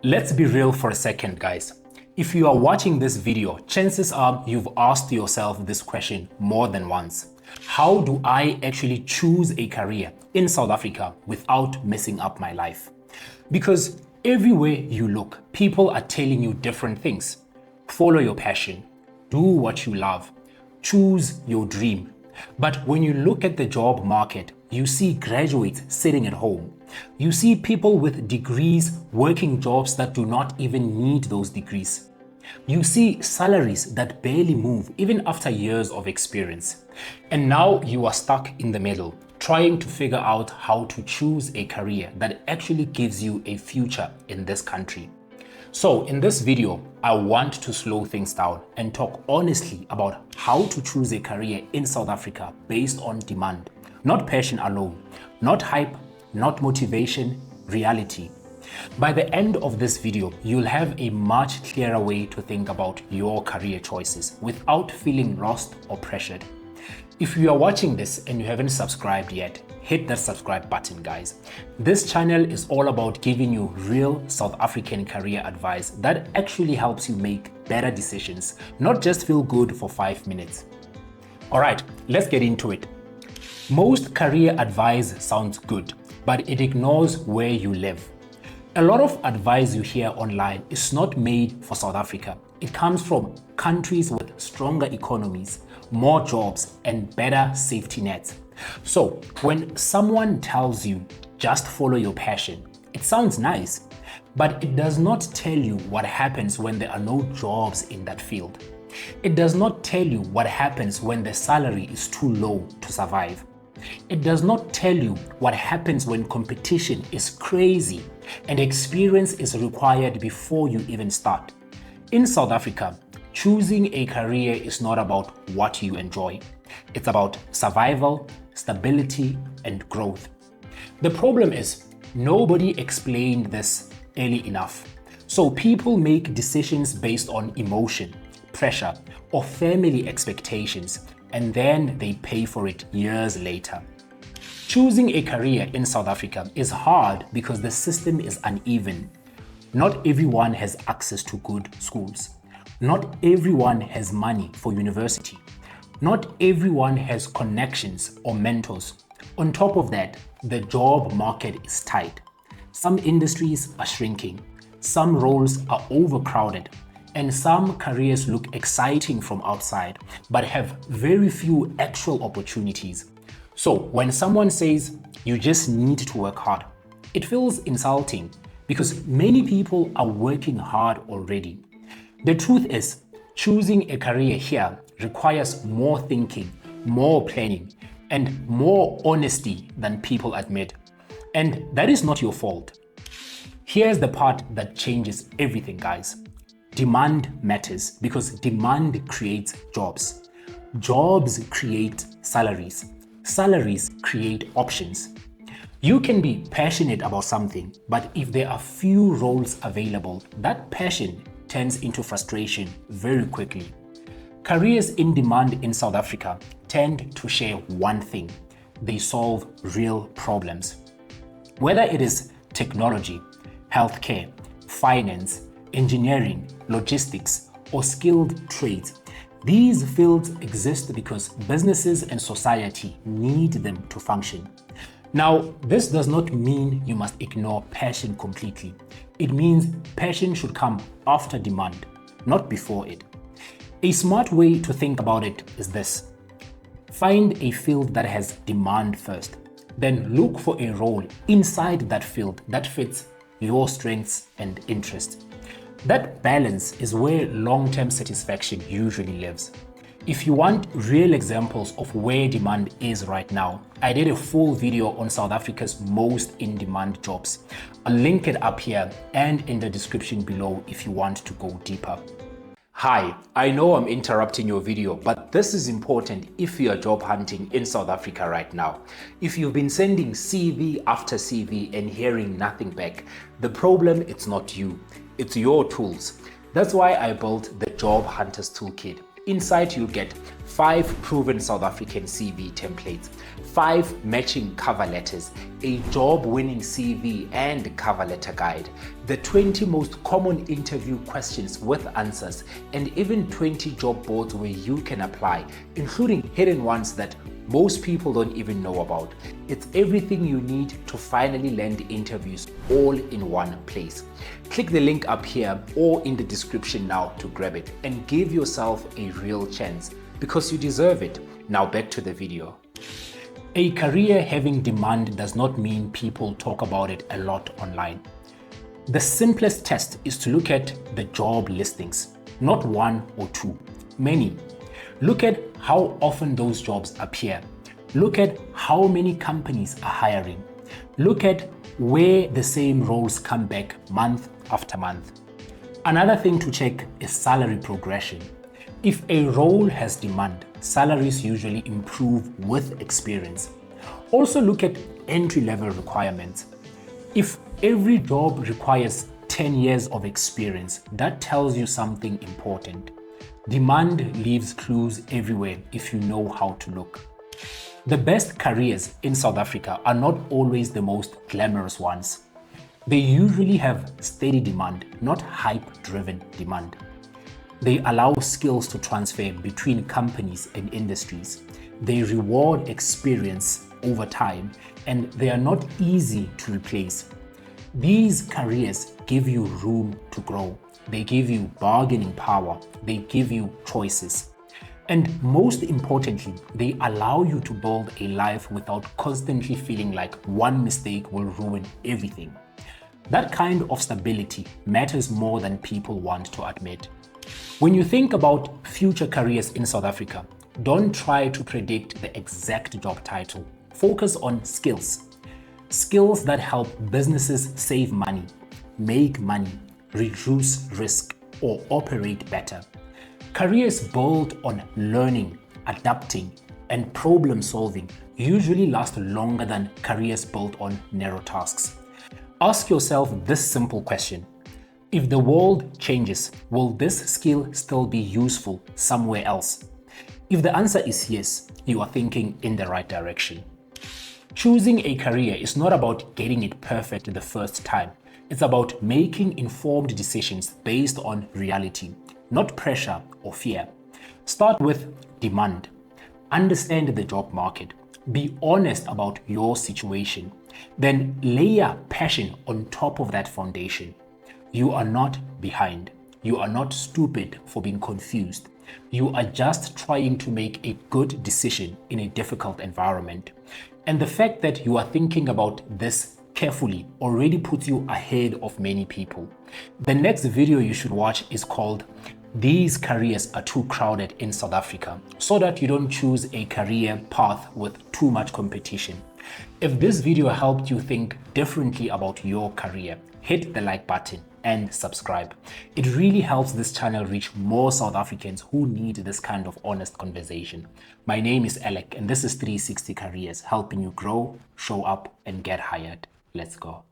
Let's be real for a second, guys. If you are watching this video, chances are you've asked yourself this question more than once. How do I actually choose a career in South Africa without messing up my life? Because everywhere you look, people are telling you different things. Follow your passion, do what you love, choose your dream. But when you look at the job market, you see graduates sitting at home. You see people with degrees working jobs that do not even need those degrees. You see salaries that barely move even after years of experience. And now you are stuck in the middle, trying to figure out how to choose a career that actually gives you a future in this country. So in this video, I want to slow things down and talk honestly about how to choose a career in South Africa based on demand, not passion alone, not hype, not motivation, reality. By the end of this video, you'll have a much clearer way to think about your career choices without feeling lost or pressured. If you are watching this and you haven't subscribed yet, hit that subscribe button, guys. This channel is all about giving you real South African career advice that actually helps you make better decisions, not just feel good for 5 minutes. All right, let's get into it. Most career advice sounds good, but it ignores where you live. A lot of advice you hear online is not made for South Africa. It comes from countries with stronger economies, more jobs, and better safety nets. So when someone tells you just follow your passion, it sounds nice, but it does not tell you what happens when there are no jobs in that field. It does not tell you what happens when the salary is too low to survive. It does not tell you what happens when competition is crazy and experience is required before you even start. In South Africa, choosing a career is not about what you enjoy. It's about survival, stability, and growth. The problem is nobody explained this early enough. So people make decisions based on emotion, pressure, or family expectations, and then they pay for it years later. Choosing a career in South Africa is hard because the system is uneven. Not everyone has access to good schools. Not everyone has money for university. Not everyone has connections or mentors. On top of that, the job market is tight. Some industries are shrinking. Some roles are overcrowded. And some careers look exciting from outside, but have very few actual opportunities. So when someone says you just need to work hard, it feels insulting because many people are working hard already. The truth is, choosing a career here requires more thinking, more planning, and more honesty than people admit. And that is not your fault. Here's the part that changes everything, guys. Demand matters because demand creates jobs. Jobs create salaries. Salaries create options. You can be passionate about something, but if there are few roles available, that passion turns into frustration very quickly. Careers in demand in South Africa tend to share one thing: they solve real problems. Whether it is technology, healthcare, finance, engineering, logistics, or skilled trades, these fields exist because businesses and society need them to function. Now, this does not mean you must ignore passion completely. It means passion should come after demand, not before it. A smart way to think about it is this: find a field that has demand first, then look for a role inside that field that fits your strengths and interests. That balance is where long-term satisfaction usually lives. If you want real examples of where demand is right now, I did a full video on South Africa's most in-demand jobs. I'll link it up here and in the description below if you want to go deeper. Hi, I know I'm interrupting your video, but this is important if you are job hunting in South Africa right now. If you've been sending CV after CV and hearing nothing back, the problem it's not you, it's your tools. That's why I built the Job Hunters Toolkit. Inside you'll get 5 proven South African CV templates, 5 matching cover letters, a job-winning CV and cover letter guide, the 20 most common interview questions with answers, and even 20 job boards where you can apply, including hidden ones that most people don't even know about. It's everything you need to finally land interviews all in one place. Click the link up here or in the description now to grab it and give yourself a real chance, because you deserve it. Now back to the video. A career having demand does not mean people talk about it a lot online. The simplest test is to look at the job listings, not 1 or 2, many. Look at how often those jobs appear. Look at how many companies are hiring. Look at where the same roles come back month after month. Another thing to check is salary progression. If a role has demand, salaries usually improve with experience. Also look at entry-level requirements. If every job requires 10 years of experience, that tells you something important. Demand leaves clues everywhere if you know how to look. The best careers in South Africa are not always the most glamorous ones. They usually have steady demand, not hype-driven demand. They allow skills to transfer between companies and industries. They reward experience over time, and they are not easy to replace. These careers give you room to grow. They give you bargaining power. They give you choices. And most importantly, they allow you to build a life without constantly feeling like one mistake will ruin everything. That kind of stability matters more than people want to admit. When you think about future careers in South Africa, don't try to predict the exact job title. Focus on skills. Skills that help businesses save money, make money, reduce risk, or operate better. Careers built on learning, adapting, and problem solving usually last longer than careers built on narrow tasks. Ask yourself this simple question: if the world changes, will this skill still be useful somewhere else? If the answer is yes, you are thinking in the right direction. Choosing a career is not about getting it perfect the first time. It's about making informed decisions based on reality, not pressure or fear. Start with demand. Understand the job market. Be honest about your situation. Then layer passion on top of that foundation. You are not behind. You are not stupid for being confused. You are just trying to make a good decision in a difficult environment. And the fact that you are thinking about this carefully already puts you ahead of many people. The next video you should watch is called "These Careers Are Too Crowded in South Africa," so that you don't choose a career path with too much competition. If this video helped you think differently about your career, hit the like button and subscribe. It really helps this channel reach more South Africans who need this kind of honest conversation. My name is Alec, and this is 360 Careers, helping you grow, show up, and get hired. Let's go.